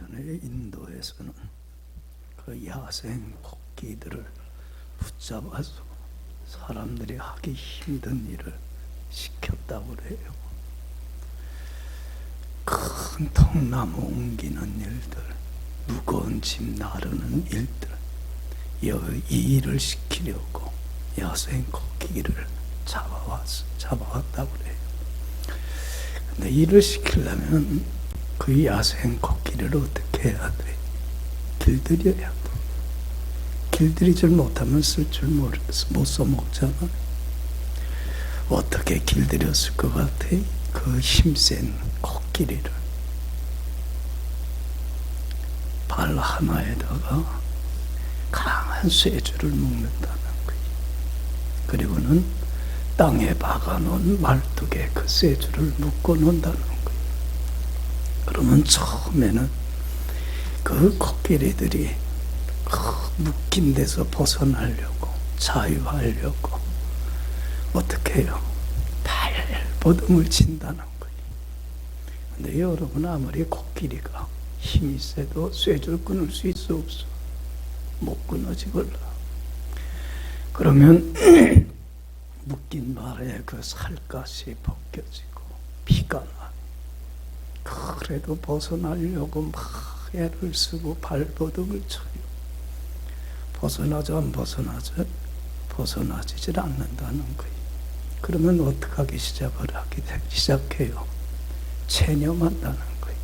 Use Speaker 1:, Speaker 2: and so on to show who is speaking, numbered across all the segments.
Speaker 1: 예전에 인도에서는 그 야생 코끼리들을 붙잡아서 사람들이 하기 힘든 일을 시켰다고 그래요. 큰 통나무 옮기는 일들, 무거운 짐 나르는 일들, 이 일을 시키려고 야생 코끼리를 잡아왔다고 그래요. 근데 일을 시키려면 그 야생 코끼리를 어떻게 해야 돼? 길들여야 돼. 길들이질 못하면 쓸 줄 모르겠어. 못 써먹잖아. 어떻게 길들였을 것 같아? 그 힘센 코끼리를 발 하나에다가 강한 쇠줄을 묶는다는 거예요. 그리고는 땅에 박아놓은 말뚝에 그 쇠줄을 묶어 놓는다는 거예요. 그러면 처음에는 그 코끼리들이 묶인 데서 벗어나려고, 자유하려고 어떻게 해요? 발버둥을 친다는 거예요. 근데 여러분, 아무리 코끼리가 힘이 세도 쇠줄 끊을 수 있어 없어? 못 끊어지걸라. 그러면 묶인 발에 그 살갗이 벗겨지고 피가 나. 그래도 벗어나려고 막 애를 쓰고 발버둥을 쳐요. 벗어나죠, 안 벗어나죠? 벗어나지질 않는다는 거예요. 그러면 어떻게 하기 시작해요? 체념한다는 거예요.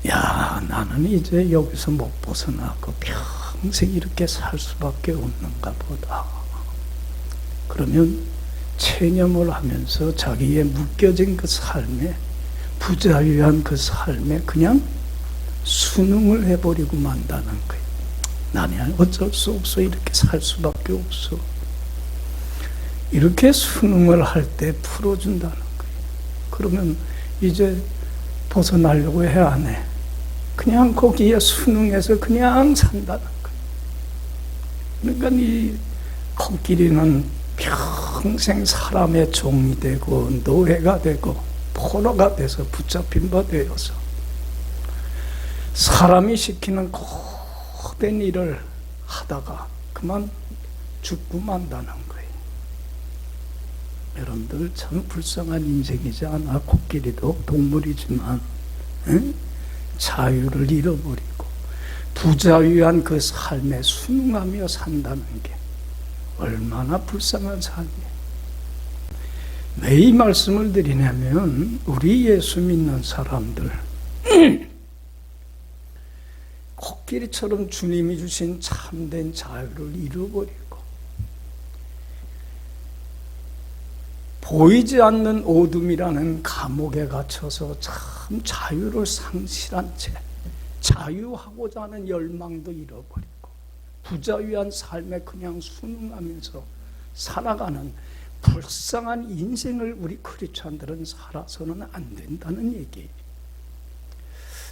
Speaker 1: 야, 나는 이제 여기서 못 벗어나고 평생 이렇게 살 수밖에 없는가 보다. 그러면 체념을 하면서 자기의 묶여진 그 삶에, 부자유한 그 삶에 그냥 순응을 해버리고 만다는 거예요. 나는 어쩔 수 없어. 이렇게 살 수밖에 없어. 이렇게 순응을 할 때 풀어준다는 거예요. 그러면 이제 벗어나려고 해, 안 해? 그냥 거기에 순응해서 그냥 산다는 거예요. 그러니까 이 코끼리는 평생 사람의 종이 되고 노예가 되고 포로가 돼서 붙잡힌 바 되어서 사람이 시키는 고된 일을 하다가 그만 죽고 만다는 거예요. 여러분들 참 불쌍한 인생이지 않아? 코끼리도 동물이지만 자유를 잃어버리고 부자유한 그 삶에 순응하며 산다는 게 얼마나 불쌍한 삶이에요. 왜 이 말씀을 드리냐면 우리 예수 믿는 사람들 코끼리처럼 주님이 주신 참된 자유를 잃어버리고 보이지 않는 어둠이라는 감옥에 갇혀서 참 자유를 상실한 채 자유하고자 하는 열망도 잃어버리고 부자유한 삶에 그냥 순응하면서 살아가는 불쌍한 인생을 우리 크리스찬들은 살아서는 안 된다는 얘기예요.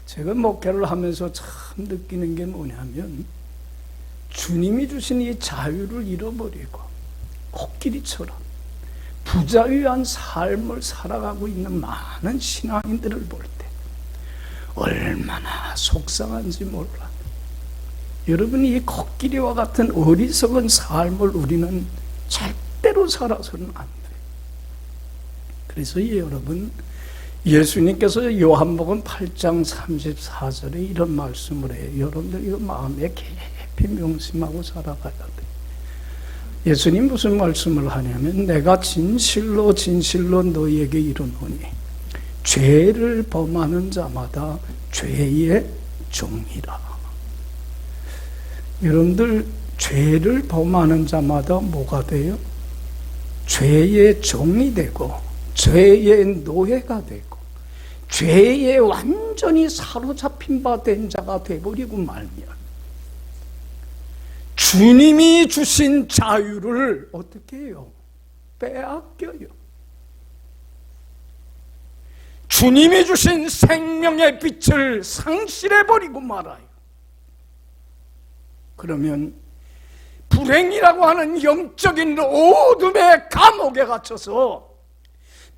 Speaker 1: 제가 목회를 하면서 참 느끼는 게 뭐냐면 주님이 주신 이 자유를 잃어버리고 코끼리처럼 부자유한 삶을 살아가고 있는 많은 신앙인들을 볼 때 얼마나 속상한지 몰라. 여러분이 이 코끼리와 같은 어리석은 삶을 우리는 절대로 살아서는 안 돼요. 그래서 여러분, 예수님께서 요한복음 8장 34절에 이런 말씀을 해요. 여러분들 이거 마음에 깊이 명심하고 살아가야 돼요. 예수님 무슨 말씀을 하냐면 내가 진실로 진실로 너희에게 이르노니 죄를 범하는 자마다 죄의 종이라. 여러분들 죄를 범하는 자마다 뭐가 돼요? 죄의 종이 되고 죄의 노예가 되고 죄에 완전히 사로잡힌 바 된 자가 되어버리고 말면 주님이 주신 자유를 어떻게 해요? 빼앗겨요. 주님이 주신 생명의 빛을 상실해버리고 말아요. 그러면 불행이라고 하는 영적인 어둠의 감옥에 갇혀서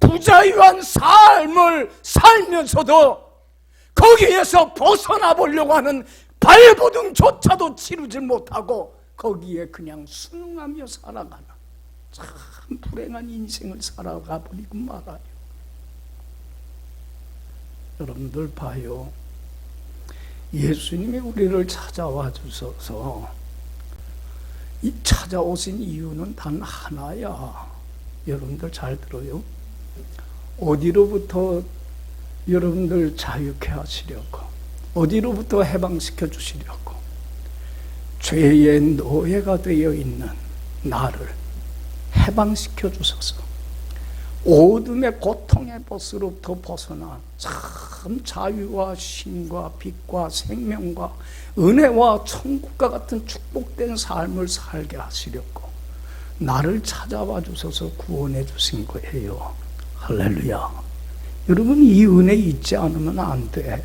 Speaker 1: 부자유한 삶을 살면서도 거기에서 벗어나 보려고 하는 발버둥조차도 치르지 못하고 거기에 그냥 순응하며 살아가는 참 불행한 인생을 살아가 버리고 말아요. 여러분들 봐요. 예수님이 우리를 찾아와 주셔서 이 찾아오신 이유는 단 하나야. 여러분들 잘 들어요. 어디로부터 여러분들 자유케 하시려고, 어디로부터 해방시켜 주시려고, 죄의 노예가 되어 있는 나를 해방시켜 주셔서 어둠의 고통의 벗으로부터 벗어나 참 자유와 쉼과 빛과 생명과 은혜와 천국과 같은 축복된 삶을 살게 하시려고 나를 찾아와 주셔서 구원해 주신 거예요. 할렐루야. 여러분, 이 은혜 잊지 않으면 안 돼.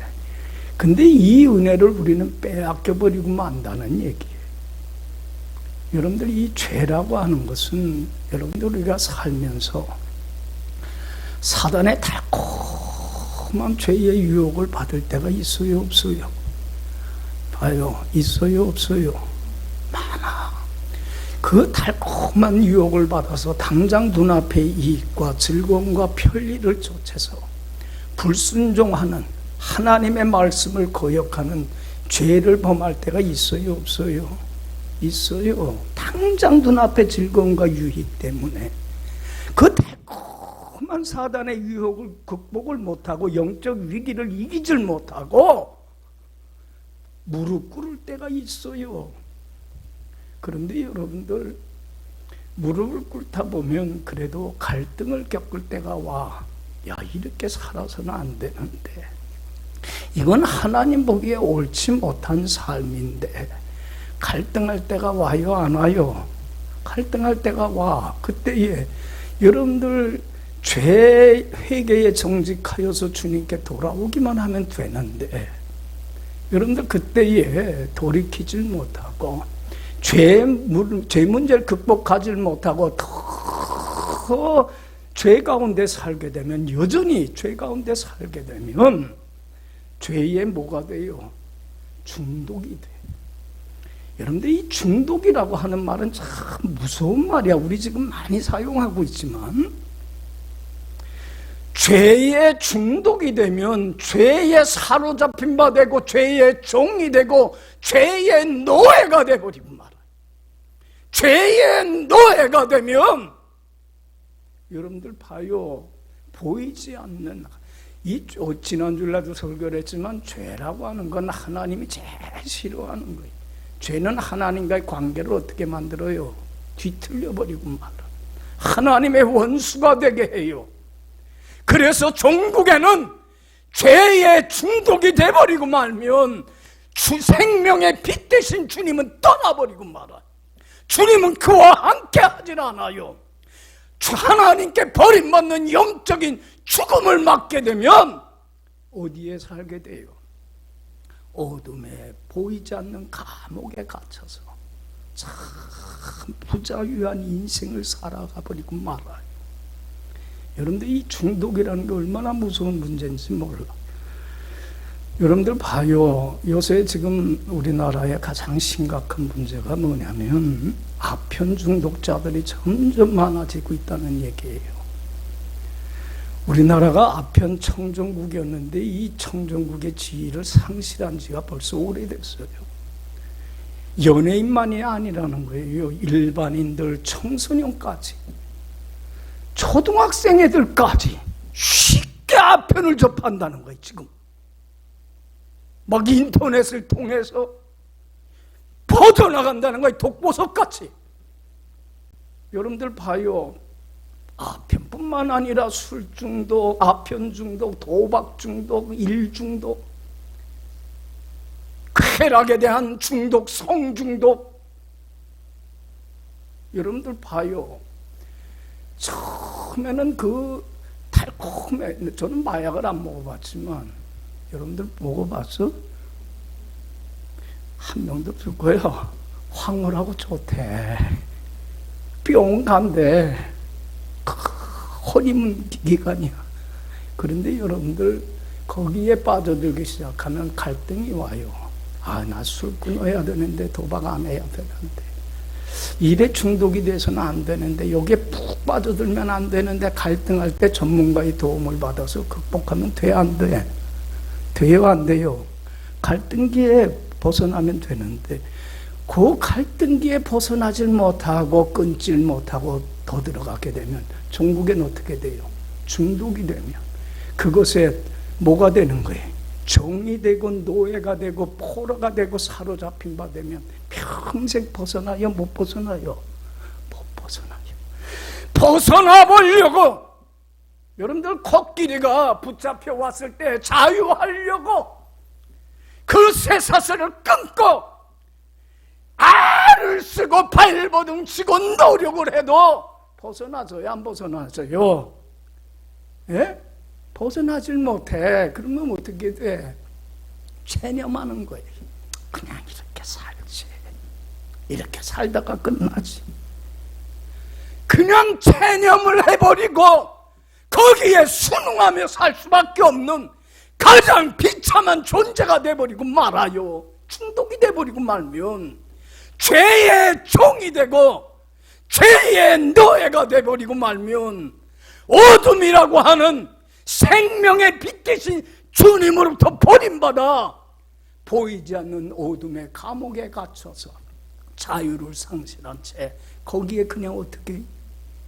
Speaker 1: 근데 이 은혜를 우리는 빼앗겨 버리고 만다는 얘기예요. 여러분들, 이 죄라고 하는 것은 여러분들 우리가 살면서 사단의 달콤한 죄의 유혹을 받을 때가 있어요, 없어요? 봐요. 있어요, 없어요? 많아. 그 달콤한 유혹을 받아서 당장 눈앞의 이익과 즐거움과 편리를 쫓아서 불순종하는 하나님의 말씀을 거역하는 죄를 범할 때가 있어요, 없어요? 있어요. 당장 눈앞의 즐거움과 유익 때문에 그 달콤한 사단의 유혹을 극복을 못하고 영적 위기를 이기질 못하고 무릎 꿇을 때가 있어요. 그런데 여러분들, 무릎을 꿇다 보면 그래도 갈등을 겪을 때가 와. 야, 이렇게 살아서는 안 되는데, 이건 하나님 보기에 옳지 못한 삶인데, 갈등할 때가 와요, 안 와요? 갈등할 때가 와. 그때에 여러분들 죄 회개에 정직하여서 주님께 돌아오기만 하면 되는데, 여러분들 그때에 돌이키질 못하고 죄 문제를 극복하지 못하고 더 죄 가운데 살게 되면, 여전히 죄 가운데 살게 되면 죄에 뭐가 돼요? 중독이 돼. 여러분들, 이 중독이라고 하는 말은 참 무서운 말이야. 우리 지금 많이 사용하고 있지만, 죄에 중독이 되면 죄에 사로잡힌 바 되고 죄의 종이 되고 죄의 노예가 되어버리고 말아요. 죄의 노예가 되면 여러분들 봐요. 보이지 않는, 지난주에도 설교를 했지만 죄라고 하는 건 하나님이 제일 싫어하는 거예요. 죄는 하나님과의 관계를 어떻게 만들어요? 뒤틀려버리고 말아요. 하나님의 원수가 되게 해요. 그래서 종국에는 죄의 중독이 돼버리고 말면 생명의 빛 대신 주님은 떠나버리고 말아요. 주님은 그와 함께 하질 않아요. 하나님께 버림받는 영적인 죽음을 맞게 되면 어디에 살게 돼요? 어둠에 보이지 않는 감옥에 갇혀서 참 부자유한 인생을 살아가 버리고 말아요. 여러분들, 이 중독이라는 게 얼마나 무서운 문제인지 몰라. 여러분들 봐요. 요새 지금 우리나라의 가장 심각한 문제가 뭐냐면 아편 중독자들이 점점 많아지고 있다는 얘기예요. 우리나라가 아편 청정국이었는데 이 청정국의 지위를 상실한 지가 벌써 오래됐어요. 연예인만이 아니라는 거예요. 일반인들, 청소년까지, 초등학생 애들까지 쉽게 아편을 접한다는 거예요. 지금 막 인터넷을 통해서 퍼져나간다는 거예요. 독보석같이. 여러분들 봐요. 아편뿐만 아니라 술 중독, 아편 중독, 도박 중독, 일 중독, 쾌락에 대한 중독, 성 중독. 여러분들 봐요. 처음에는 그 달콤해. 저는 마약을 안 먹어봤지만 여러분들 먹어봤어? 한 명도 없을 거예요. 황홀하고 좋대. 뿅 간대. 허리문 기간이야. 그런데 여러분들 거기에 빠져들기 시작하면 갈등이 와요. 나 술 끊어야 되는데 도박 안 해야 되는데, 일에 중독이 돼서는 안 되는데, 여기에 푹 빠져들면 안 되는데, 갈등할 때 전문가의 도움을 받아서 극복하면 돼, 안 돼? 돼요, 안 돼요? 갈등기에 벗어나면 되는데, 그 갈등기에 벗어나질 못하고 끊질 못하고 더 들어가게 되면 종국엔 어떻게 돼요? 중독이 되면 그것에 뭐가 되는 거예요? 종이 되고 노예가 되고 포로가 되고 사로잡힌 바 되면 평생 벗어나요? 못 벗어나요? 못 벗어나요. 벗어나 보려고 여러분들 코끼리가 붙잡혀 왔을 때 자유하려고 그 쇠사슬을 끊고 알을 쓰고 발버둥 치고 노력을 해도 벗어나져요? 안 벗어나져요? 예? 벗어나질 못해. 그러면 어떻게 돼? 체념하는 거예요. 그냥 이렇게 살지. 이렇게 살다가 끝나지. 그냥 체념을 해버리고 거기에 순응하며 살 수밖에 없는 가장 비참한 존재가 돼버리고 말아요. 중독이 돼버리고 말면 죄의 종이 되고 죄의 노예가 돼버리고 말면 어둠이라고 하는 생명의 빛 대신 주님으로부터 버림받아 보이지 않는 어둠의 감옥에 갇혀서 자유를 상실한 채 거기에 그냥 어떻게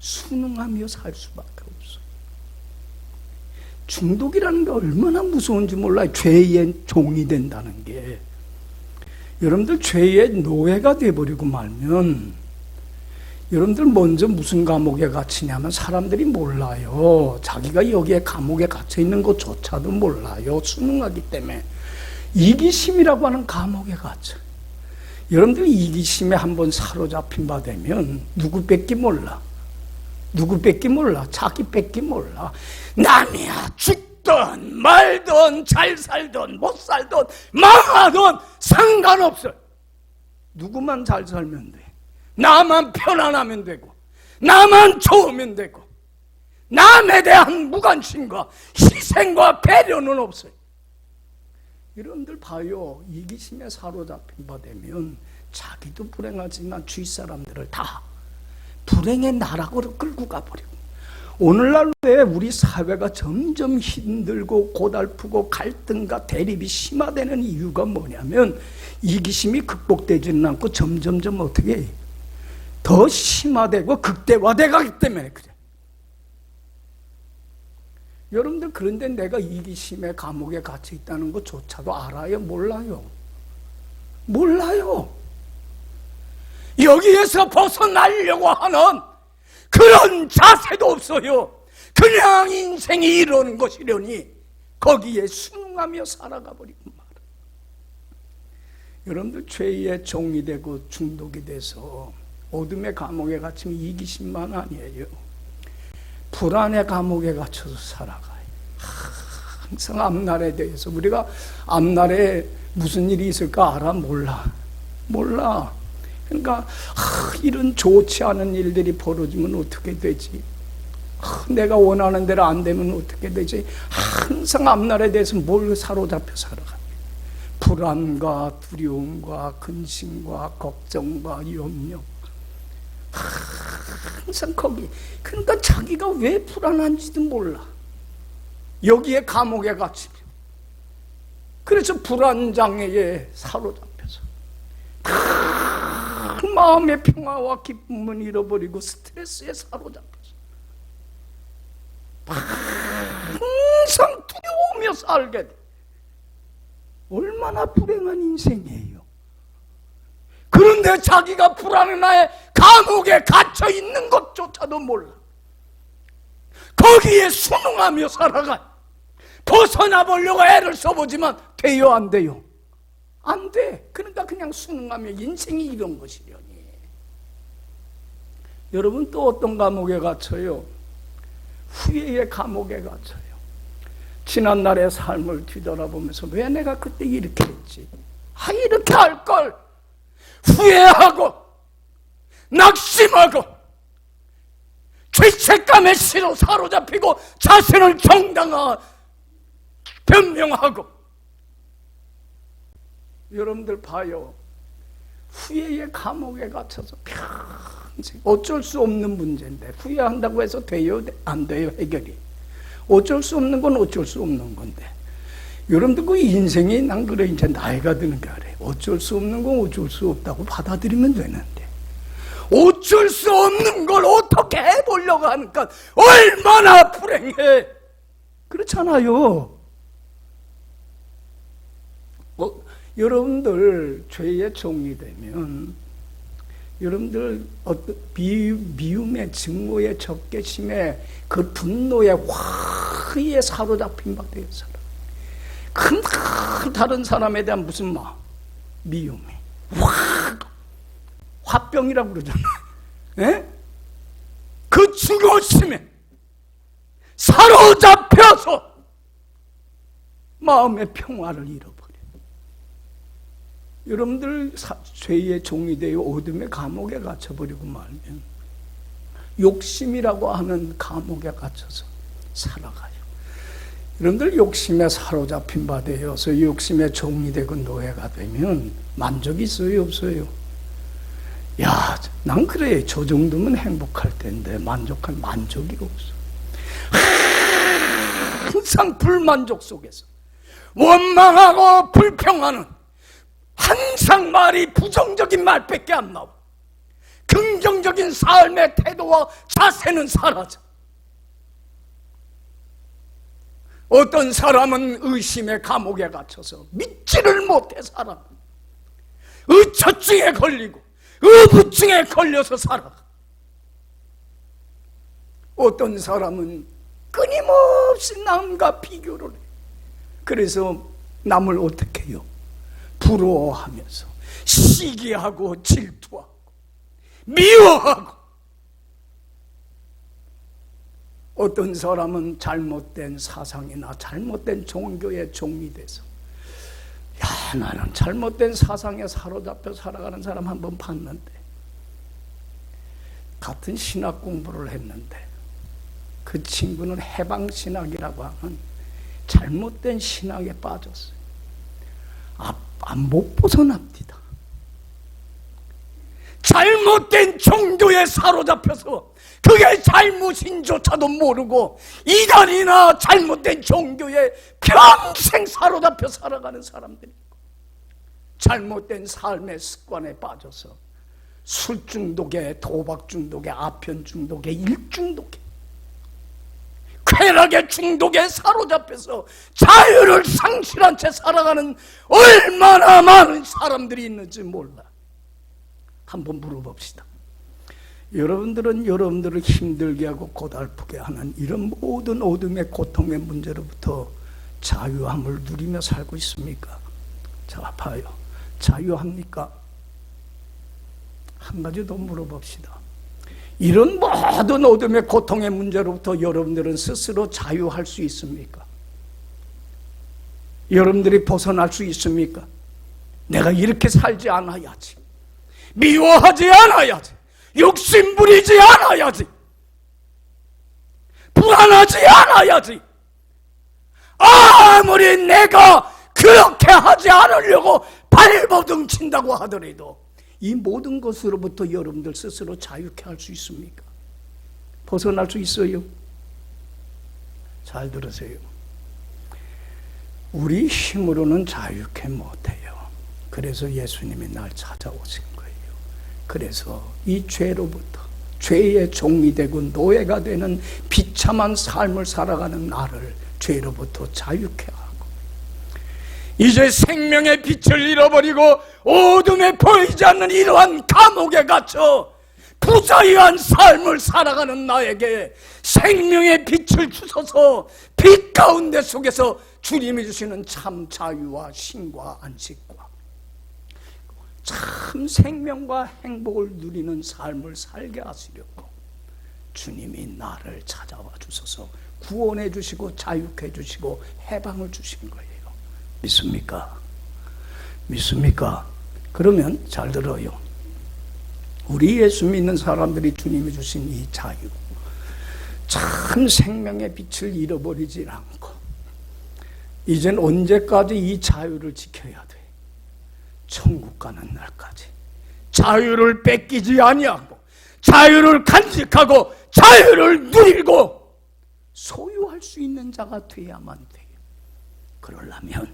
Speaker 1: 순응하며 살 수밖에 없어요. 중독이라는 게 얼마나 무서운지 몰라요. 죄의 종이 된다는 게. 여러분들 죄의 노예가 돼버리고 말면 여러분들 먼저 무슨 감옥에 갇히냐면 사람들이 몰라요. 자기가 여기에 감옥에 갇혀 있는 것조차도 몰라요. 순응하기 때문에. 이기심이라고 하는 감옥에 갇혀. 여러분들이 이기심에 한번 사로잡힌 바 되면 누구밖에 몰라. 누구밖에 몰라. 자기밖에 몰라. 남이야 죽든 말든 잘 살든 못 살든 망하든 상관없어요. 누구만 잘 살면 돼. 나만 편안하면 되고 나만 좋으면 되고 남에 대한 무관심과 희생과 배려는 없어요. 여러분들 봐요. 이기심에 사로잡힌 바 되면 자기도 불행하지만 주위 사람들을 다 불행의 나락으로 끌고 가버리고, 오늘날 왜 우리 사회가 점점 힘들고 고달프고 갈등과 대립이 심화되는 이유가 뭐냐면 이기심이 극복되지는 않고 점점점 어떻게 해요? 더 심화되고 극대화돼 가기 때문에 그래. 여러분들 그런데 내가 이기심의 감옥에 갇혀 있다는 것조차도 알아요? 몰라요? 몰라요. 여기에서 벗어나려고 하는 그런 자세도 없어요. 그냥 인생이 이러는 것이려니 거기에 순응하며 살아가 버리고 말아. 여러분들 죄의 종이 되고 중독이 돼서 어둠의 감옥에 갇히면 이기심만 아니에요. 불안의 감옥에 갇혀서 살아가요. 항상 앞날에 대해서 우리가 앞날에 무슨 일이 있을까 알아? 몰라. 그러니까 이런 좋지 않은 일들이 벌어지면 어떻게 되지? 내가 원하는 대로 안 되면 어떻게 되지? 항상 앞날에 대해서 뭘 사로잡혀 살아가요? 불안과 두려움과 근심과 걱정과 염려. 항상 거기. 그러니까 자기가 왜 불안한지도 몰라. 여기에 감옥에 갇히면. 그래서 불안장애에 사로잡혀서 큰 마음의 평화와 기쁨은 잃어버리고 스트레스에 사로잡혀서 항상 두려우며 살게 돼. 얼마나 불행한 인생이에요. 그런데 자기가 불안의 감옥에 갇혀 있는 것조차도 몰라. 거기에 순응하며 살아가. 벗어나 보려고 애를 써보지만 돼요, 안 돼요? 안 돼. 그러니까 그냥 순응하며 인생이 이런 것이려니. 여러분 또 어떤 감옥에 갇혀요? 후회의 감옥에 갇혀요. 지난날의 삶을 뒤돌아보면서 왜 내가 그때 이렇게 했지? 이렇게 할걸. 후회하고 낙심하고 죄책감에 실어 사로잡히고 자신을 변명하고. 여러분들 봐요. 후회의 감옥에 갇혀서 평생 어쩔 수 없는 문제인데 후회한다고 해서 돼요? 안 돼요? 해결이. 어쩔 수 없는 건 어쩔 수 없는 건데 여러분들 그 인생이 난 그래 이제 나이가 드는 게 아래 어쩔 수 없는 건 어쩔 수 없다고 받아들이면 되는데 어쩔 수 없는 걸 어떻게 해보려고 하니까 얼마나 불행해. 그렇잖아요. 여러분들 죄의 종이 되면 여러분들 어떤 미움의 증오의 적개심에 그 분노의 화에 사로잡힌 바 되어 살아. 큰 다른 사람에 대한 무슨 미움이 화병이라고 그러잖아. 예? 그 증오심에 사로잡혀서 마음의 평화를 잃어버려. 여러분들 죄의 종이 되어 어둠의 감옥에 갇혀버리고 말면 욕심이라고 하는 감옥에 갇혀서 살아가요. 여러분들 욕심에 사로잡힌 바 되어서 욕심의 종이 되고 노예가 되면 만족이 있어요? 없어요? 야, 난 그래. 저 정도면 행복할 텐데 만족할 만족이 없어. 항상 불만족 속에서 원망하고 불평하는 항상 말이 부정적인 말밖에 안 나와. 긍정적인 삶의 태도와 자세는 사라져. 어떤 사람은 의심의 감옥에 갇혀서 믿지를 못해 살아. 의처증에 걸리고 의부증에 걸려서 살아. 어떤 사람은 끊임없이 남과 비교를 해. 그래서 남을 어떻게 해요? 부러워하면서 시기하고 질투하고 미워하고. 어떤 사람은 잘못된 사상이나 잘못된 종교의 종이 돼서 야, 나는 잘못된 사상에 사로잡혀 살아가는 사람 한 번 봤는데 같은 신학 공부를 했는데 그 친구는 해방신학이라고 하는 잘못된 신학에 빠졌어요. 못 벗어납니다. 잘못된 종교에 사로잡혀서 그게 잘못인조차도 모르고 이단이나 잘못된 종교에 평생 사로잡혀 살아가는 사람들이 있고 잘못된 삶의 습관에 빠져서 술 중독에 도박 중독에 아편 중독에 일 중독에 쾌락의 중독에 사로잡혀서 자유를 상실한 채 살아가는 얼마나 많은 사람들이 있는지 몰라. 한번 물어봅시다. 여러분들은 여러분들을 힘들게 하고 고달프게 하는 이런 모든 어둠의 고통의 문제로부터 자유함을 누리며 살고 있습니까? 자, 봐요. 자유합니까? 한 가지 더 물어봅시다. 이런 모든 어둠의 고통의 문제로부터 여러분들은 스스로 자유할 수 있습니까? 여러분들이 벗어날 수 있습니까? 내가 이렇게 살지 않아야지, 미워하지 않아야지, 욕심부리지 않아야지, 불안하지 않아야지, 아무리 내가 그렇게 하지 않으려고 발버둥 친다고 하더라도 이 모든 것으로부터 여러분들 스스로 자유케 할 수 있습니까? 벗어날 수 있어요? 잘 들으세요. 우리 힘으로는 자유케 못해요. 그래서 예수님이 날 찾아오신 거예요. 그래서 이 죄로부터, 죄의 종이 되고 노예가 되는 비참한 삶을 살아가는 나를 죄로부터 자유케 하고 이제 생명의 빛을 잃어버리고 어둠에 보이지 않는 이러한 감옥에 갇혀 부자유한 삶을 살아가는 나에게 생명의 빛을 주셔서 빛 가운데 속에서 주님이 주시는 참 자유와 쉼과 안식과 참 생명과 행복을 누리는 삶을 살게 하시려고 주님이 나를 찾아와 주셔서 구원해 주시고 자유케 해 주시고 해방을 주신 거예요. 믿습니까? 믿습니까? 그러면 잘 들어요. 우리 예수 믿는 사람들이 주님이 주신 이 자유, 참 생명의 빛을 잃어버리지 않고 이젠 언제까지 이 자유를 지켜야 돼? 천국 가는 날까지. 자유를 뺏기지 아니하고 자유를 간직하고 자유를 누리고 소유할 수 있는 자가 돼야만 돼요. 그러려면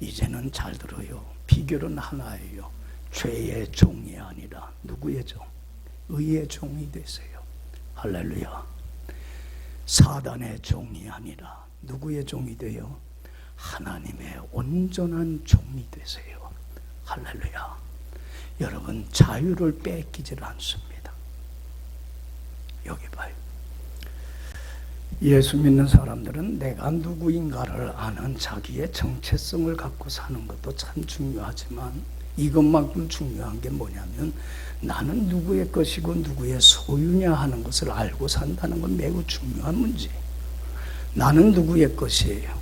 Speaker 1: 이제는 잘 들어요. 비결은 하나예요. 죄의 종이 아니라 누구의 종? 의의 종이 되세요. 할렐루야. 사단의 종이 아니라 누구의 종이 돼요? 하나님의 온전한 종이 되세요. 할렐루야. 여러분, 자유를 뺏기질 않습니다. 여기 봐요. 예수 믿는 사람들은 내가 누구인가를 아는 자기의 정체성을 갖고 사는 것도 참 중요하지만 이것만큼 중요한 게 뭐냐면 나는 누구의 것이고 누구의 소유냐 하는 것을 알고 산다는 건 매우 중요한 문제예요. 나는 누구의 것이에요?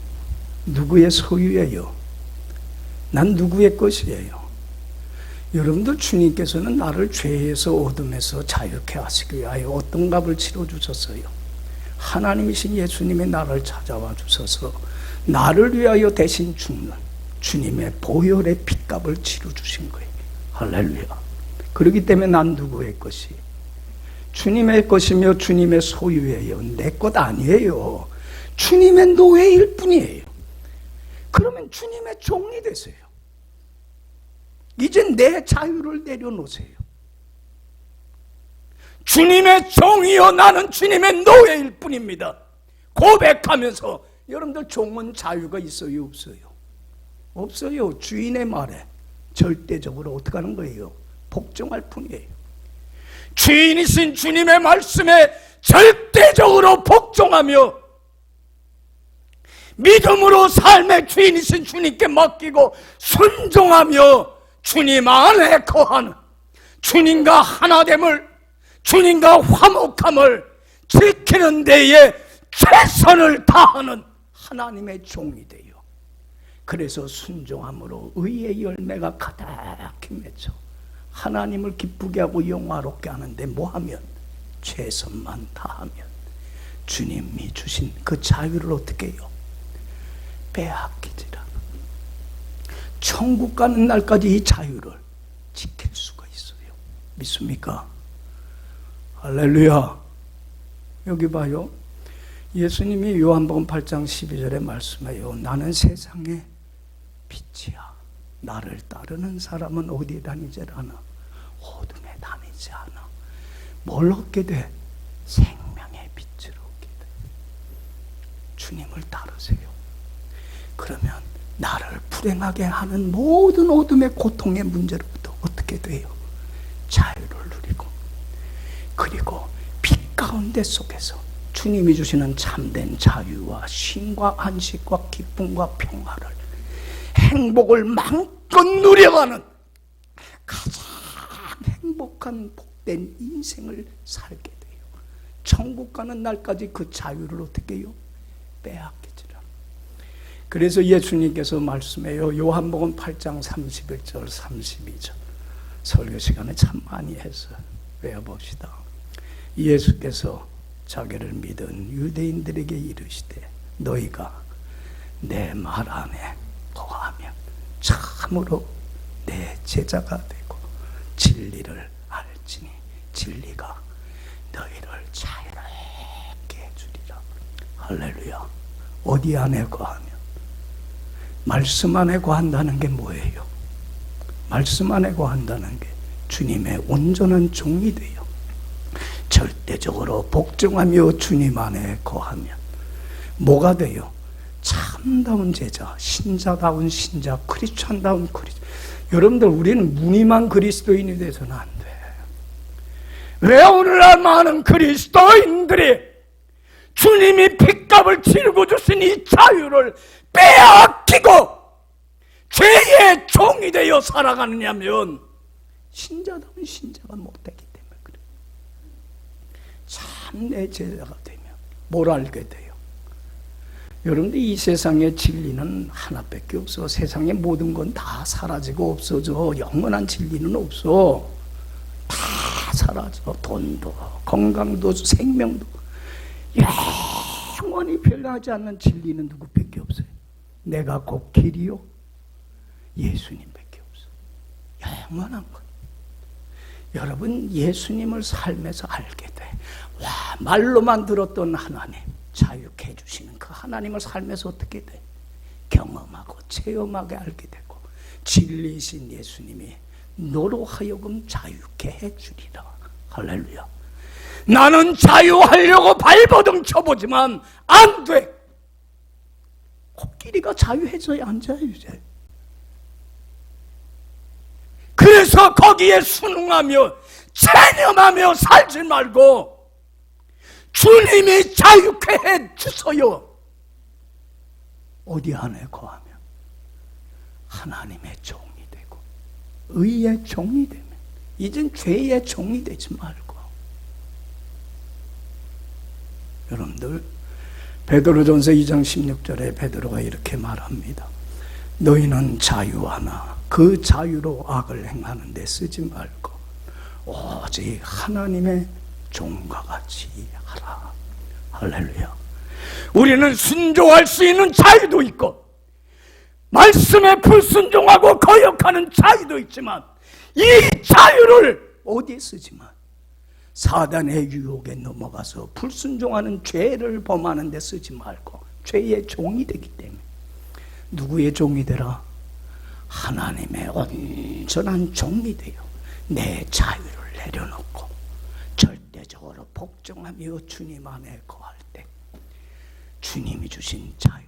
Speaker 1: 누구의 소유예요? 난 누구의 것이에요? 여러분들, 주님께서는 나를 죄에서 어둠에서 자유케 하시기 위하여 어떤 값을 치러주셨어요? 하나님이신 예수님이 나를 찾아와 주셔서 나를 위하여 대신 죽는 주님의 보혈의 핏값을 치러주신 거예요. 할렐루야. 그렇기 때문에 난 누구의 것이? 주님의 것이며 주님의 소유예요. 내 것 아니에요. 주님의 노예일 뿐이에요. 그러면 주님의 종이 되세요. 이제 내 자유를 내려놓으세요. 주님의 종이요 나는 주님의 노예일 뿐입니다. 고백하면서 여러분들, 종은 자유가 있어요, 없어요? 없어요. 주인의 말에 절대적으로 어떻게 하는 거예요? 복종할 뿐이에요. 주인이신 주님의 말씀에 절대적으로 복종하며 믿음으로 삶의 주인이신 주님께 맡기고 순종하며 주님 안에 거하는, 주님과 하나됨을, 주님과 화목함을 지키는 데에 최선을 다하는 하나님의 종이 돼요. 그래서 순종함으로 의의 열매가 가득히 맺혀 하나님을 기쁘게 하고 영화롭게 하는데 뭐하면? 최선만 다하면 주님이 주신 그 자유를 어떻게 해요? 빼앗기지라. 천국 가는 날까지 이 자유를 지킬 수가 있어요. 믿습니까? 할렐루야. 여기 봐요. 예수님이 요한복음 8장 12절에 말씀해요. 나는 세상의 빛이야. 나를 따르는 사람은 어디에 다니지 않아? 어둠에 다니지 않아. 뭘 얻게 돼? 생명의 빛을 얻게 돼. 주님을 따르세요. 그러면 나를 불행하게 하는 모든 어둠의 고통의 문제로부터 어떻게 돼요? 자유를 누리고, 그리고 빛 가운데 속에서 주님이 주시는 참된 자유와 쉼과 안식과 기쁨과 평화를, 행복을 마음껏 누려가는 가장 행복한 복된 인생을 살게 돼요. 천국 가는 날까지 그 자유를 어떻게 해요? 빼앗기지라. 그래서 예수님께서 말씀해요. 요한복음 8장 31절 32절 설교 시간에 참 많이 했어요. 외워봅시다. 예수께서 자기를 믿은 유대인들에게 이르시되 너희가 내 말 안에 거하면 참으로 내 제자가 되고 진리를 알지니 진리가 너희를 자유롭게 해주리라. 할렐루야. 어디 안에 거하면? 말씀 안에 거한다는 게 뭐예요? 말씀 안에 거한다는 게 주님의 온전한 종이 돼요. 절대적으로 복종하며 주님 안에 거하면 뭐가 돼요? 참다운 제자, 신자다운 신자, 크리스찬다운 크리스찬. 여러분들, 우리는 무늬만 그리스도인이 돼서는 안 돼. 왜 오늘날 많은 그리스도인들이 주님이 핏값을 치르고 주신 이 자유를 빼앗기고 죄의 종이 되어 살아가느냐면 신자다운 신자가 못되기 때문에 그래요. 참 내 제자가 되면 뭘 알게 돼요? 여러분들, 이 세상의 진리는 하나밖에 없어. 세상의 모든 건 다 사라지고 없어져. 영원한 진리는 없어. 다 사라져. 돈도, 건강도, 생명도. 영원히 변하지 않는 진리는 누구밖에 없어요? 내가 곧 길이요 예수님밖에 없어. 영원한 것. 여러분, 예수님을 삶에서 알게 돼. 와, 말로만 들었던 하나님, 자유케 해주시는 그 하나님을 삶에서 어떻게 돼? 경험하고 체험하게 알게 되고, 진리이신 예수님이 너로 하여금 자유케 해주리라. 할렐루야. 나는 자유하려고 발버둥 쳐보지만 안 돼. 코끼리가 자유해져야 안 자유해. 그래서 거기에 순응하며 체념하며 살지 말고 주님이 자유케 해주세요. 어디 안에 거하면 하나님의 종이 되고 의의 종이 되면, 이젠 죄의 종이 되지 말고. 여러분들, 베드로전서 2장 16절에 베드로가 이렇게 말합니다. 너희는 자유하나 그 자유로 악을 행하는 데 쓰지 말고 오직 하나님의 종과 같이 하라. 할렐루야. 우리는 순종할 수 있는 자유도 있고 말씀에 불순종하고 거역하는 자유도 있지만, 이 자유를 어디에 쓰지만 사단의 유혹에 넘어가서 불순종하는 죄를 범하는 데 쓰지 말고 죄의 종이 되기 때문에. 누구의 종이 되라? 하나님의 온전한 종이 되어 내 자유를 내려놓고 절대적으로 복종하며 주님 안에 거할 때 주님이 주신 자유를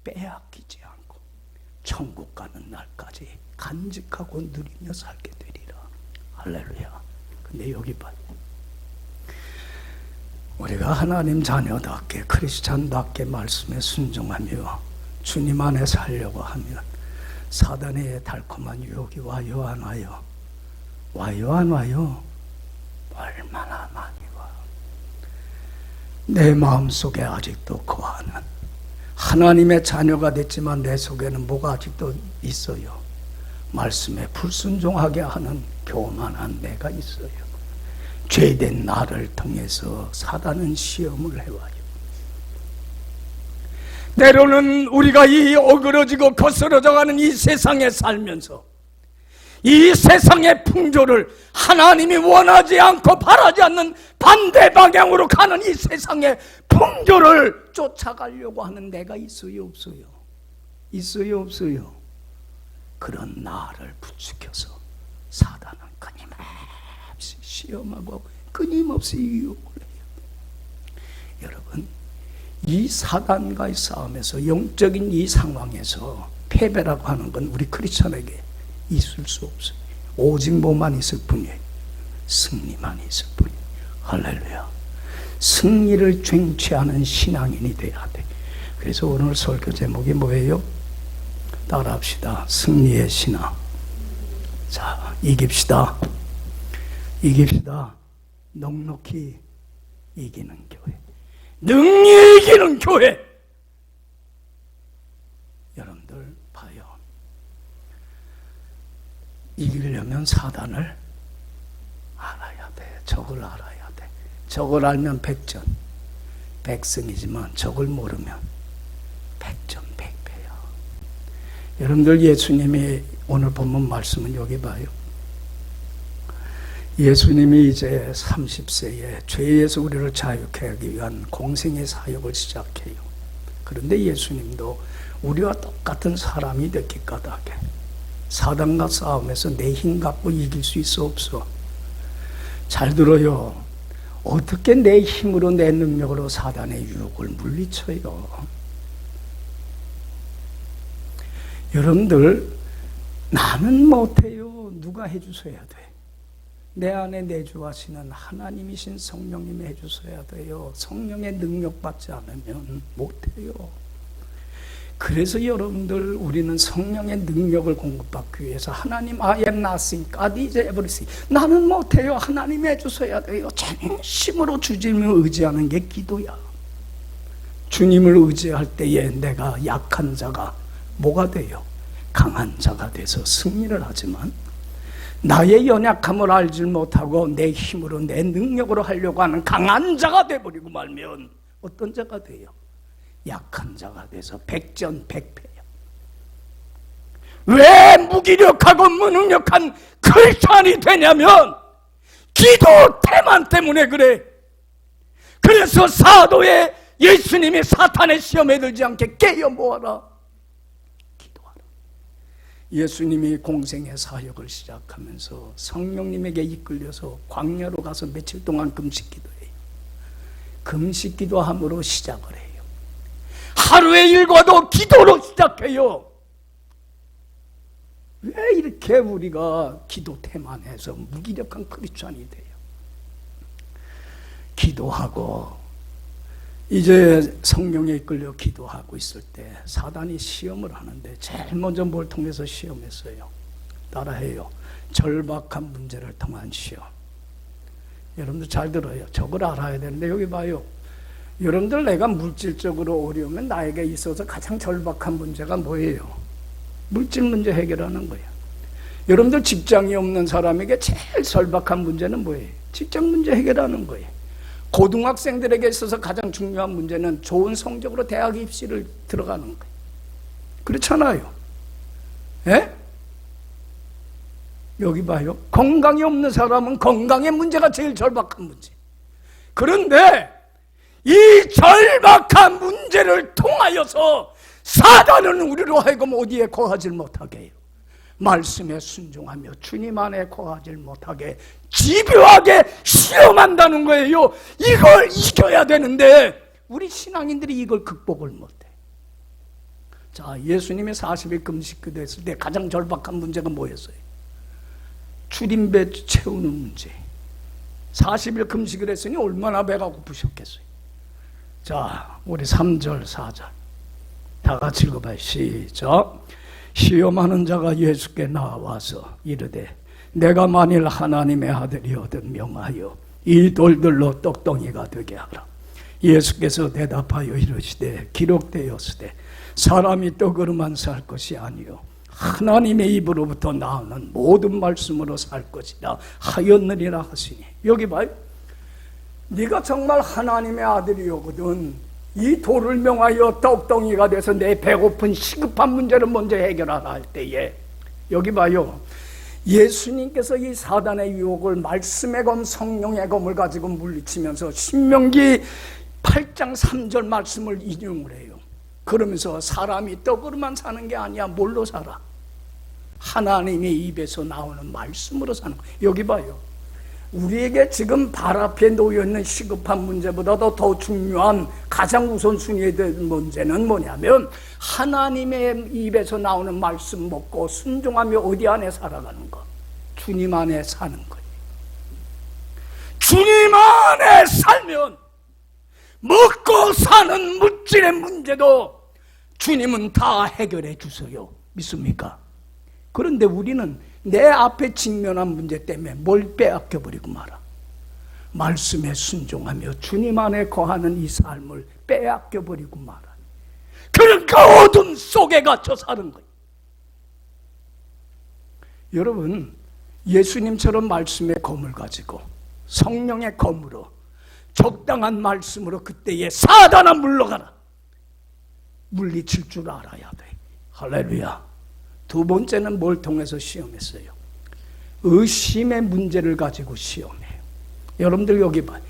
Speaker 1: 빼앗기지 않고 천국 가는 날까지 간직하고 누리며 살게 되리라. 할렐루야. 근데 여기 봐요. 우리가 하나님 자녀답게 크리스찬답게 말씀에 순종하며 주님 안에 살려고 하면 사단의 달콤한 유혹이 와요 안 와요? 와요 안 와요? 얼마나 많이 와. 내 마음속에 아직도 거하는, 하나님의 자녀가 됐지만 내 속에는 뭐가 아직도 있어요? 말씀에 불순종하게 하는 교만한 내가 있어요. 죄된 나를 통해서 사단은 시험을 해와요. 때로는 우리가 이 어그러지고 거스러져가는 이 세상에 살면서 이 세상의 풍조를 하나님이 원하지 않고 바라지 않는 반대 방향으로 가는 이 세상의 풍조를 쫓아가려고 하는 내가 있어요 없어요? 있어요 없어요? 그런 나를 부추겨서 사단은 끊임없이 시험하고 끊임없이 유혹을 해요. 여러분, 이 사단과의 싸움에서, 영적인 이 상황에서 패배라고 하는 건 우리 크리스천에게 있을 수 없어요. 오직 뭐만 있을 뿐이에요? 승리만 있을 뿐이에요. 할렐루야. 승리를 쟁취하는 신앙인이 돼야 돼. 그래서 오늘 설교 제목이 뭐예요? 따라합시다. 승리의 신앙. 자, 이깁시다. 이깁시다. 넉넉히 이기는 교회. 능히 이기는 교회. 여러분들 봐요. 이기려면 사단을 알아야 돼. 적을 알아야 돼. 적을 알면 백전 백승이지만 적을 모르면 백전백패야. 여러분들, 예수님이 오늘 본문 말씀은 여기 봐요. 예수님이 이제 30세에 죄에서 우리를 자유케 하기 위한 공생의 사역을 시작해요. 그런데 예수님도 우리와 똑같은 사람이 됐기 까닭에 사단과 싸움에서 내 힘 갖고 이길 수 있어 없어? 잘 들어요. 어떻게 내 힘으로, 내 능력으로 사단의 유혹을 물리쳐요? 여러분들, 나는 못해요. 누가 해주셔야 돼? 내 안에 내주하시는 하나님이신 성령님이 해주셔야 돼요. 성령의 능력 받지 않으면 못해요. 그래서 여러분들, 우리는 성령의 능력을 공급받기 위해서 하나님, I am nothing, God is everything. 나는 못해요. 하나님이 해주셔야 돼요. 진심으로 주님을 의지하는 게 기도야. 주님을 의지할 때에 내가 약한 자가 뭐가 돼요? 강한 자가 돼서 승리를 하지만, 나의 연약함을 알지 못하고 내 힘으로, 내 능력으로 하려고 하는 강한 자가 돼버리고 말면 어떤 자가 돼요? 약한 자가 돼서 백전백패야. 왜 무기력하고 무능력한 크리스찬이 되냐면 기도 태만 때문에 그래. 그래서 사도에 예수님이 사탄의 시험에 들지 않게 깨어 모아라. 기도하라. 예수님이 공생의 사역을 시작하면서 성령님에게 이끌려서 광야로 가서 며칠 동안 금식 기도해요. 금식 기도함으로 시작을 해요. 하루의 일과도 기도로 시작해요. 왜 이렇게 우리가 기도 태만해서 무기력한 크리스찬이 돼요? 기도하고 이제 성령에 이끌려 기도하고 있을 때 사단이 시험을 하는데 제일 먼저 뭘 통해서 시험했어요? 따라해요. 절박한 문제를 통한 시험. 여러분들 잘 들어요. 저걸 알아야 되는데 여기 봐요. 여러분들 내가 물질적으로 어려우면 나에게 있어서 가장 절박한 문제가 뭐예요? 물질 문제 해결하는 거예요. 여러분들 직장이 없는 사람에게 제일 절박한 문제는 뭐예요? 직장 문제 해결하는 거예요. 고등학생들에게 있어서 가장 중요한 문제는 좋은 성적으로 대학 입시를 들어가는 거예요. 그렇잖아요. 예? 여기 봐요. 건강이 없는 사람은 건강의 문제가 제일 절박한 문제. 그런데 이 절박한 문제를 통하여서 사단은 우리로 하여금 어디에 거하지 못하게 해요? 말씀에 순종하며 주님 안에 거하지 못하게 집요하게 시험한다는 거예요. 이걸 이겨야 되는데 우리 신앙인들이 이걸 극복을 못해. 자, 예수님이 40일 금식 기도했을 때 가장 절박한 문제가 뭐였어요? 줄임배 채우는 문제. 40일 금식을 했으니 얼마나 배가 고프셨겠어요. 자, 우리 3절 4절 다 같이 읽어봐요. 시작. 시험하는 자가 예수께 나와서 이르되 내가 만일 하나님의 아들이거든 명하여 이 돌들로 떡덩이가 되게 하라. 예수께서 대답하여 이르시되 기록되었으되 사람이 떡으로만 살 것이 아니요 하나님의 입으로부터 나오는 모든 말씀으로 살 것이라 하였느니라 하시니. 여기 봐요. 네가 정말 하나님의 아들이거든 이 돌을 명하여 떡덩이가 돼서 내 배고픈 시급한 문제를 먼저 해결하라 할 때에 여기 봐요. 예수님께서 이 사단의 유혹을 말씀의 검 성령의 검을 가지고 물리치면서 신명기 8장 3절 말씀을 인용을 해요. 그러면서 사람이 떡으로만 사는 게 아니야. 뭘로 살아? 하나님의 입에서 나오는 말씀으로 사는 거예요. 여기 봐요. 우리에게 지금 발 앞에 놓여있는 시급한 문제보다도 더 중요한 가장 우선순위에 된 문제는 뭐냐면 하나님의 입에서 나오는 말씀 먹고 순종하며 어디 안에 살아가는 것? 주님 안에 사는 거예요. 주님 안에 살면 먹고 사는 물질의 문제도 주님은 다 해결해 주세요. 믿습니까? 그런데 우리는 내 앞에 직면한 문제 때문에 뭘 빼앗겨버리고 말아. 말씀에 순종하며 주님 안에 거하는 이 삶을 빼앗겨버리고 말아. 그러니까 어둠 속에 갇혀 사는 거예요. 여러분, 예수님처럼 말씀의 검을 가지고 성령의 검으로 적당한 말씀으로 그때에 사단아 물러가라. 물리칠 줄 알아야 돼. 할렐루야. 두 번째는 뭘 통해서 시험했어요? 의심의 문제를 가지고 시험해요. 여러분들 여기 봐요.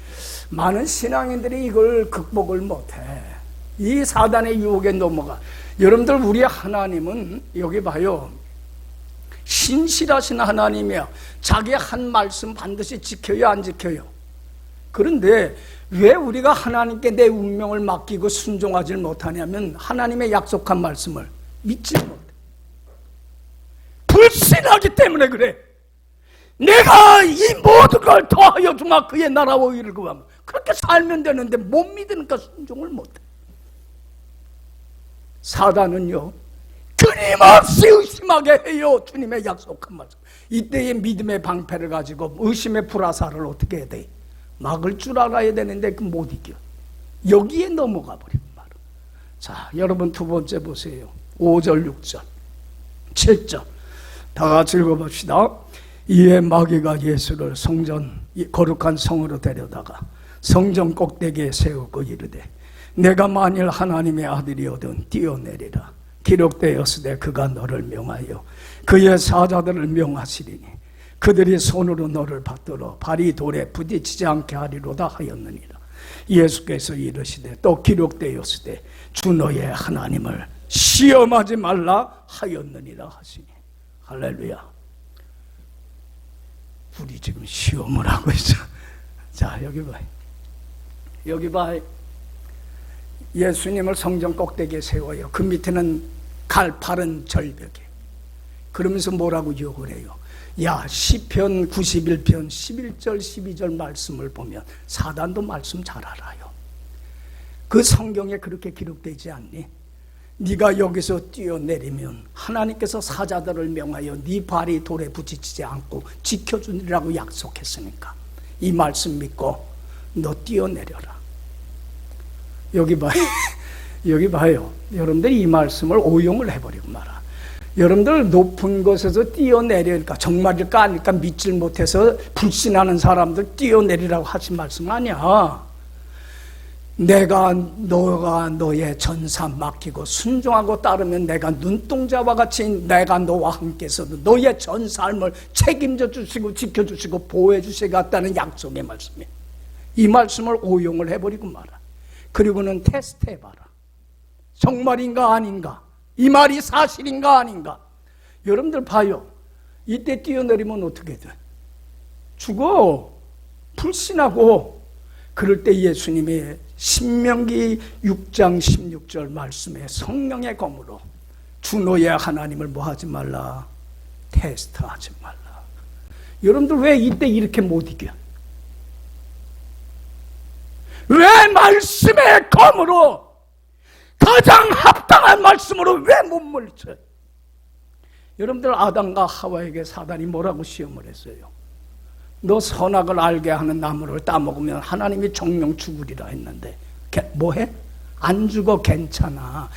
Speaker 1: 많은 신앙인들이 이걸 극복을 못해. 이 사단의 유혹에 넘어가. 여러분들 우리 하나님은 여기 봐요. 신실하신 하나님이야. 자기 한 말씀 반드시 지켜요, 안 지켜요? 그런데 왜 우리가 하나님께 내 운명을 맡기고 순종하지 못하냐면 하나님의 약속한 말씀을 믿지 못해. 불신하기 때문에 그래. 내가 이 모든 걸 더하여 주마 그의 나라와 의를 구하면 그렇게 살면 되는데 못 믿으니까 순종을 못해. 사단은요 끊임없이 의심하게 해요. 주님의 약속한 말씀. 이때의 믿음의 방패를 가지고 의심의 불화살을 어떻게 해야 돼? 막을 줄 알아야 되는데 그 못 이겨. 여기에 넘어가 버리고 말이야. 자, 여러분 두 번째 보세요. 5절 6절 7절 다 같이 읽어봅시다. 이에 마귀가 예수를 성전 거룩한 성으로 데려다가 성전 꼭대기에 세우고 이르되 내가 만일 하나님의 아들이거든 뛰어내리라. 기록되었으되 그가 너를 명하여 그의 사자들을 명하시리니 그들이 손으로 너를 받들어 발이 돌에 부딪히지 않게 하리로다 하였느니라. 예수께서 이르시되 또 기록되었으되 주 너의 하나님을 시험하지 말라 하였느니라 하시니. 할렐루야. 우리 지금 시험을 하고 있어. 자, 여기 봐요. 여기 봐요. 예수님을 성전 꼭대기에 세워요. 그 밑에는 가파른 절벽에. 그러면서 뭐라고 욕을 해요? 야, 시편 91편 11절 12절 말씀을 보면 사단도 말씀 잘 알아요. 그 성경에 그렇게 기록되지 않니? 네가 여기서 뛰어내리면 하나님께서 사자들을 명하여 네 발이 돌에 부딪히지 않고 지켜주리라고 약속했으니까 이 말씀 믿고 너 뛰어내려라. 여기 봐요. 여기 봐요. 여러분들이 이 말씀을 오용을 해버리고 말아. 여러분들 높은 곳에서 뛰어내리니까 정말일까 아닐까 믿질 못해서 불신하는 사람들 뛰어내리라고 하신 말씀 아니야. 너가 너의 전사 맡기고 순종하고 따르면 내가 눈동자와 같이 내가 너와 함께 있어도 너의 전 삶을 책임져 주시고 지켜주시고 보호해 주시겠다는 약속의 말씀이에요. 이 말씀을 오용을 해버리고 말아. 그리고는 테스트해봐라. 정말인가 아닌가? 이 말이 사실인가 아닌가? 여러분들 봐요. 이때 뛰어내리면 어떻게 돼? 죽어. 불신하고. 그럴 때 예수님이 신명기 6장 16절 말씀에 성령의 검으로 주 너의 하나님을 뭐 하지 말라? 테스트하지 말라. 여러분들 왜 이때 이렇게 못 이겨? 왜 말씀의 검으로 가장 합당한 말씀으로 왜 못 물리쳐요? 여러분들 아담과 하와에게 사단이 뭐라고 시험을 했어요? 너 선악을 알게 하는 나무를 따먹으면 하나님이 정령 죽으리라 했는데 뭐해? 안 죽어. 괜찮아.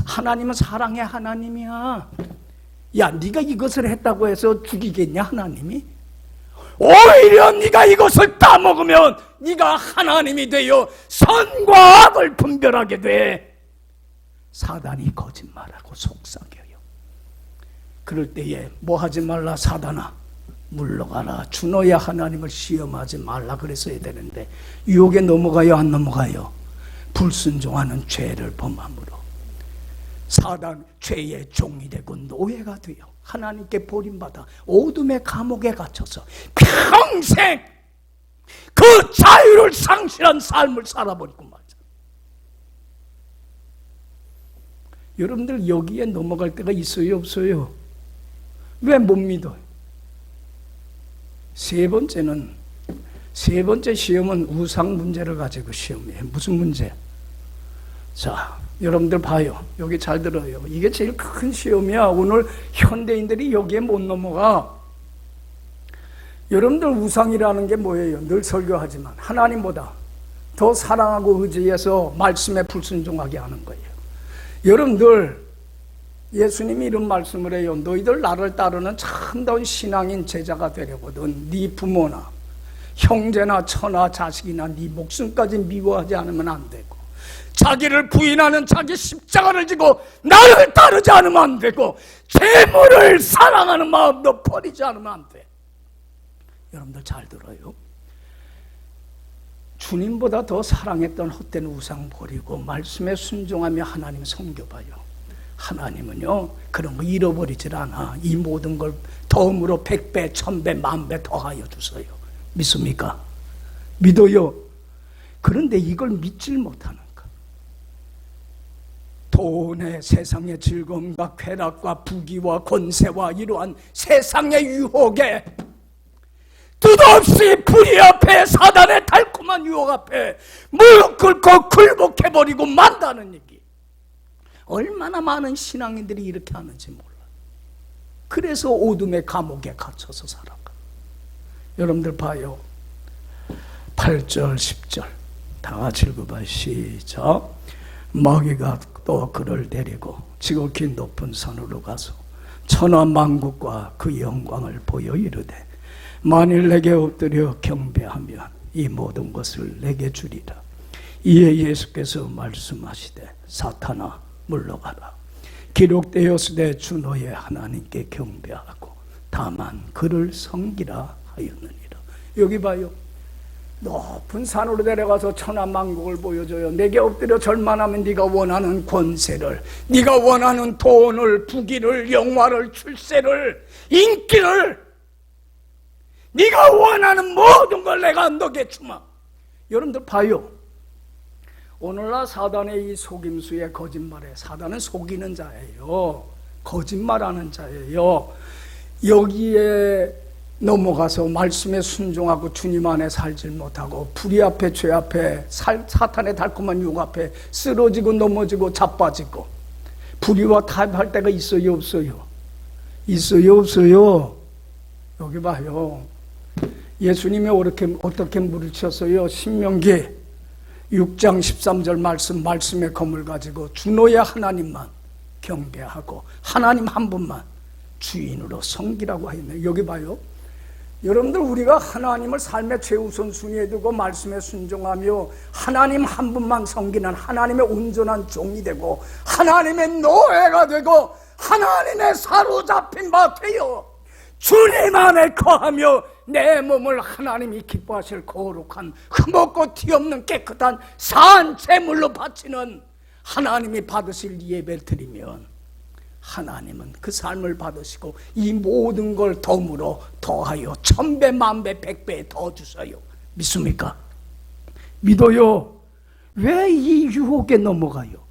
Speaker 1: 하나님은 사랑의 하나님이야. 야, 네가 이것을 했다고 해서 죽이겠냐 하나님이? 오히려 네가 이것을 따먹으면 네가 하나님이 되어 선과 악을 분별하게 돼. 사단이 거짓말하고 속삭여요. 그럴 때에 뭐 하지 말라? 사단아 물러가라. 주 너의 하나님을 시험하지 말라 그랬어야 되는데 유혹에 넘어가요 안 넘어가요? 불순종하는 죄를 범함으로 사단 죄의 종이 되고 노예가 되어 하나님께 버림받아 어둠의 감옥에 갇혀서 평생 그 자유를 상실한 삶을 살아버리고 말이야. 여러분들 여기에 넘어갈 때가 있어요 없어요? 왜 못 믿어요? 세 번째 시험은 우상 문제를 가지고 시험이에요. 무슨 문제? 자, 여러분들 봐요. 여기 잘 들어요. 이게 제일 큰 시험이야. 오늘 현대인들이 여기에 못 넘어가. 여러분들 우상이라는 게 뭐예요? 늘 설교하지만 하나님보다 더 사랑하고 의지해서 말씀에 불순종하게 하는 거예요. 여러분들 예수님이 이런 말씀을 해요. 너희들 나를 따르는 참다운 신앙인 제자가 되려거든 네 부모나 형제나 처나 자식이나 네 목숨까지 미워하지 않으면 안 되고 자기를 부인하는 자기 십자가를 지고 나를 따르지 않으면 안 되고 재물을 사랑하는 마음도 버리지 않으면 안 돼. 여러분들 잘 들어요. 주님보다 더 사랑했던 헛된 우상 버리고 말씀에 순종하며 하나님 섬겨봐요. 하나님은요 그런 거 잃어버리질 않아. 이 모든 걸 덤으로 100배, 1000배, 10,000배 더하여 주세요. 믿습니까? 믿어요. 그런데 이걸 믿질 못하는 거. 돈의 세상의 즐거움과 쾌락과 부귀와 권세와 이러한 세상의 유혹에 뜻없이 불의 앞에 사단의 달콤한 유혹 앞에 무릎 꿇고 굴복해버리고 만다는 얘기. 얼마나 많은 신앙인들이 이렇게 하는지 몰라. 그래서 어둠의 감옥에 갇혀서 살아가. 여러분들 봐요. 8절 10절 다 같이 읽어봐요. 시작. 마귀가 또 그를 데리고 지극히 높은 산으로 가서 천하 만국과 그 영광을 보여 이르되 만일 내게 엎드려 경배하면 이 모든 것을 내게 주리라. 이에 예수께서 말씀하시되 사탄아 물러가라. 기록되었으되 주 너의 하나님께 경배하고 다만 그를 섬기라 하였느니라. 여기 봐요. 높은 산으로 내려가서 천하만국을 보여줘요. 내게 엎드려 절만하면 네가 원하는 권세를, 네가 원하는 돈을, 부귀를, 영화를, 출세를, 인기를, 네가 원하는 모든 걸 내가 너게 주마. 여러분들 봐요. 오늘날 사단의 이 속임수의 거짓말에, 사단은 속이는 자예요. 거짓말하는 자예요. 여기에 넘어가서 말씀에 순종하고 주님 안에 살질 못하고 불의 앞에, 죄 앞에, 사탄의 달콤한 유혹 앞에 쓰러지고 넘어지고 자빠지고, 불의와 타협할 때가 있어요, 없어요? 있어요, 없어요? 여기 봐요. 예수님이 어떻게 물으셨어요? 신명기 6장 13절 말씀에 검을 가지고 주 너의 하나님만 경배하고 하나님 한 분만 주인으로 섬기라고 하였네요. 여기 봐요. 여러분들, 우리가 하나님을 삶의 최우선 순위에 두고 말씀에 순종하며 하나님 한 분만 섬기는 하나님의 온전한 종이 되고 하나님의 노예가 되고 하나님의 사로잡힌 바 되어 주님 안에 거하며 내 몸을 하나님이 기뻐하실 거룩한 흠없고 티없는 깨끗한 산 제물로 바치는 하나님이 받으실 예배를 드리면 하나님은 그 삶을 받으시고 이 모든 걸 덤으로 더하여 천배 만배 백배 더 주셔요. 믿습니까? 믿어요. 왜 이 유혹에 넘어가요?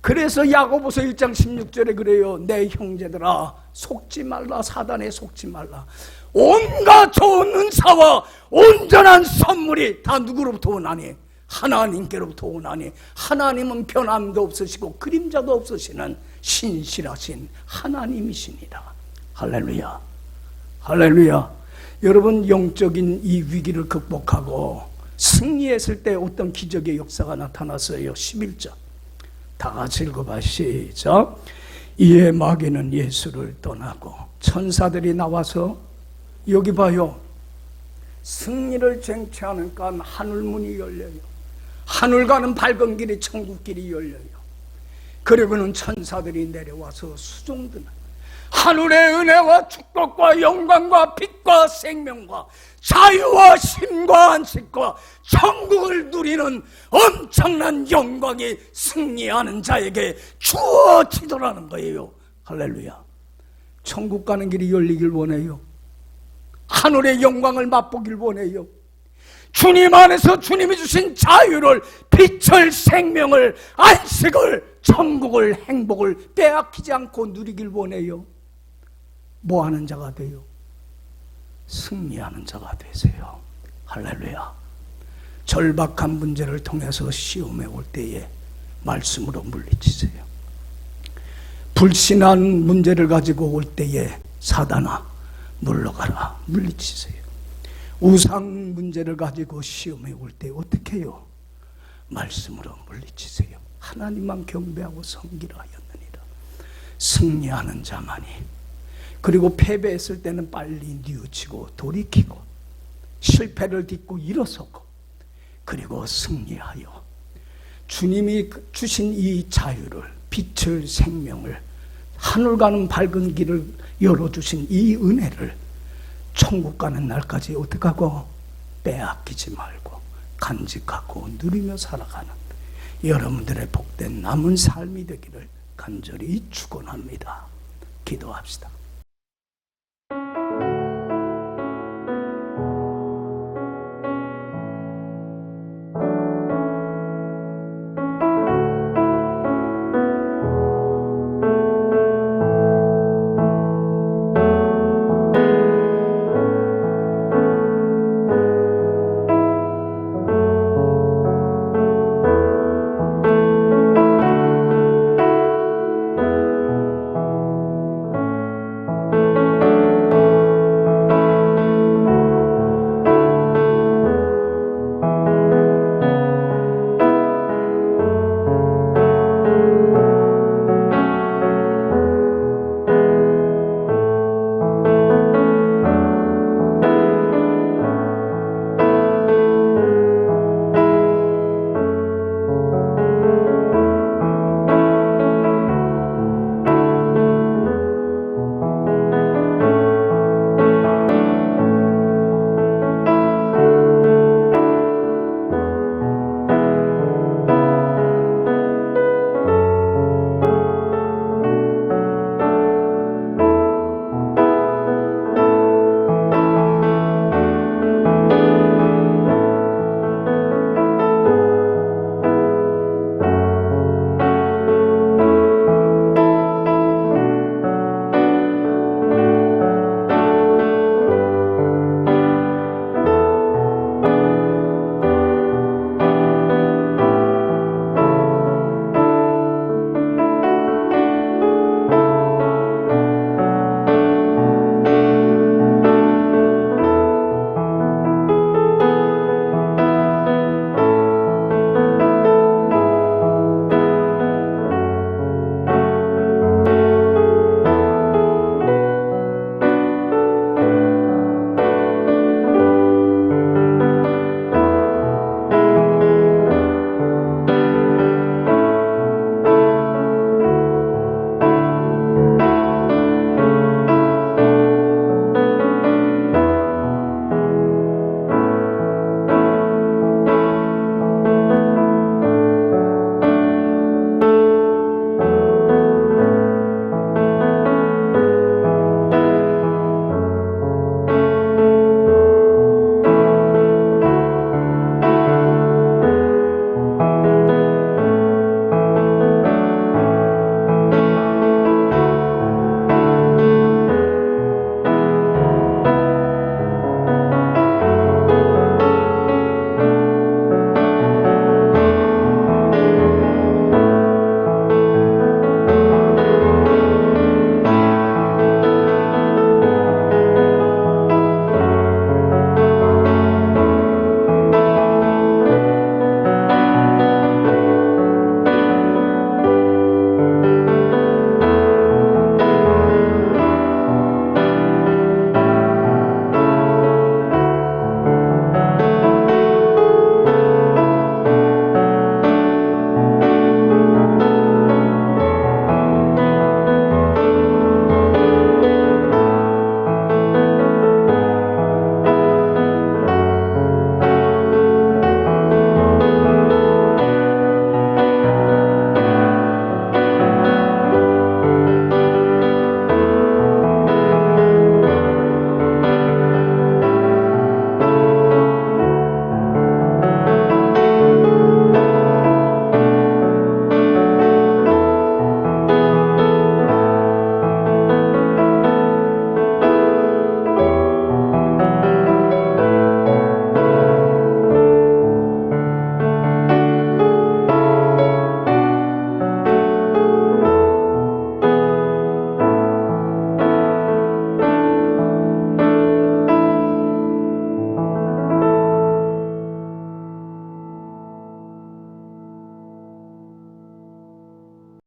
Speaker 1: 그래서 야고보서 1장 16절에 그래요. 내 형제들아, 속지 말라. 사단에 속지 말라. 온갖 좋은 은사와 온전한 선물이 다 누구로부터 오나니? 하나님께로부터 오나니. 하나님은 변함도 없으시고 그림자도 없으시는 신실하신 하나님이시니라. 할렐루야, 할렐루야. 여러분, 영적인 이 위기를 극복하고 승리했을 때 어떤 기적의 역사가 나타났어요. 11절 다 같이 읽어봐. 시작. 이에 마귀는 예수를 떠나고 천사들이 나와서, 여기 봐요, 승리를 쟁취하니까 하늘문이 열려요. 하늘 가는 밝은 길이, 천국길이 열려요. 그리고는 천사들이 내려와서 수종드는 하늘의 은혜와 축복과 영광과 빛과 생명과 자유와 쉼과 안식과 천국을 누리는 엄청난 영광이 승리하는 자에게 주어지더라는 거예요. 할렐루야. 천국 가는 길이 열리길 원해요. 하늘의 영광을 맛보길 원해요. 주님 안에서 주님이 주신 자유를, 빛을, 생명을, 안식을, 천국을, 행복을 빼앗기지 않고 누리길 원해요. 뭐 하는 자가 돼요? 승리하는 자가 되세요. 할렐루야. 절박한 문제를 통해서 시험에 올 때에 말씀으로 물리치세요. 불신한 문제를 가지고 올 때에 사단아 물러가라, 물리치세요. 우상 문제를 가지고 시험에 올 때 어떻게 해요? 말씀으로 물리치세요. 하나님만 경배하고 섬기라 하였느니라. 승리하는 자만이, 그리고 패배했을 때는 빨리 뉘우치고 돌이키고 실패를 딛고 일어서고, 그리고 승리하여 주님이 주신 이 자유를, 빛을, 생명을, 하늘 가는 밝은 길을 열어주신 이 은혜를 천국 가는 날까지 어떻게 하고 빼앗기지 말고 간직하고 누리며 살아가는 여러분들의 복된 남은 삶이 되기를 간절히 축원합니다. 기도합시다.